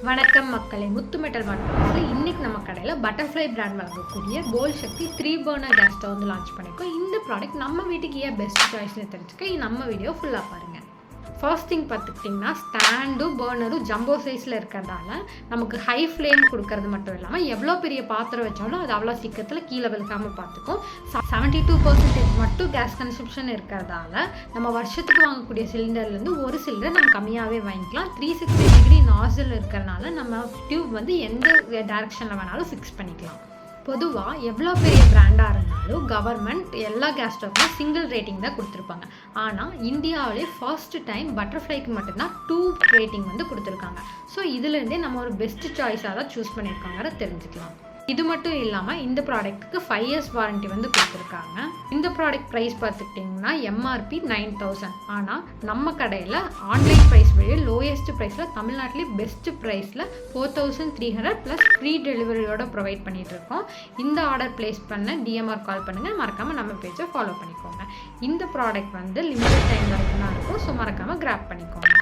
வணக்கம் மக்களே, முத்து மெட்டல் மார்க்கெட்டில் இன்றைக்கி நம்ம கடையில் பட்டர்ஃப்ளை பிராண்ட் வழங்கக்கூடிய கோல்ட் சக்தி 3 பர்னர் கேஸ் ஸ்டவ் வந்து லான்ச் பண்ணியிருக்கோம். இந்த ப்ராடக்ட் நம்ம வீட்டுக்கு ஏன் பெஸ்ட் சாய்ஸ்னு தெரிஞ்சுக்க நம்ம வீடியோ ஃபுல்லாக பாருங்கள். ஃபர்ஸ்ட் திங் பார்த்துக்கிட்டிங்கன்னா ஸ்டாண்டும் பர்னரும் ஜம்போ சைஸில் இருக்கிறதால நமக்கு ஹை ஃப்ளேம் கொடுக்கறது மட்டும் இல்லாமல் எவ்வளோ பெரிய பாத்திரம் வச்சாலும் அது அவ்வளோ சீக்கிரத்தில் கீழே விழுக்காமல் பார்த்துக்கும். 72% மட்டும் கேஸ் கன்சப்ஷன் இருக்கிறதால நம்ம வருஷத்துக்கு வாங்கக்கூடிய சிலிண்டர்லேருந்து ஒரு சிலிண்டர் நம்ம கம்மியாகவே வாங்கிக்கலாம். 360 டிகிரி நாசில் இருக்கிறனால நம்ம டியூப் வந்து எந்த டைரக்ஷனில் வேணாலும் ஃபிக்ஸ் பண்ணிக்கலாம். பொதுவாக எவ்வளோ பெரிய பிராண்டாக இருந்தாலும் கவர்மெண்ட் எல்லா கேஸ் ஸ்டவ்க்கும் சிங்கிள் ரேட்டிங் தான் கொடுத்துருப்பாங்க. ஆனால் இந்தியாவிலே ஃபர்ஸ்ட் டைம் பட்டர்ஃப்ளைக்கு மட்டும்தான் 2 ரேட்டிங் வந்து கொடுத்துருக்காங்க. ஸோ இதுலேருந்தே நம்ம ஒரு பெஸ்ட் சாய்ஸாக தான் சூஸ் பண்ணியிருக்காங்க தெரிஞ்சுக்கலாம். இது மட்டும் இல்லாமல் இந்த ப்ராடக்ட்டுக்கு 5 years வாரண்ட்டி வந்து கொடுத்துருக்காங்க. இந்த ப்ராடக்ட் ப்ரைஸ் பார்த்துக்கிட்டிங்கன்னா MRP 9000. ஆனால் நம்ம கடையில் ஆன்லைன் ப்ரைஸ் வழி லோயஸ்ட் ப்ரைஸில் தமிழ்நாட்டிலே பெஸ்ட் ப்ரைஸில் 4300 ப்ளஸ் ஃப்ரீ டெலிவரியோடு ப்ரொவைட் பண்ணிகிட்டு இருக்கோம். இந்த ஆர்டர் ப்ளேஸ் பண்ண DMR கால் பண்ணுங்கள். மறக்காமல் நம்ம பேஜை ஃபாலோ பண்ணிக்கோங்க. இந்த ப்ராடக்ட் வந்து லிமிடெட் டைம் வரைக்கும் தான் இருக்கும். ஸோ மறக்காமல் கிராப் பண்ணிக்கோங்க.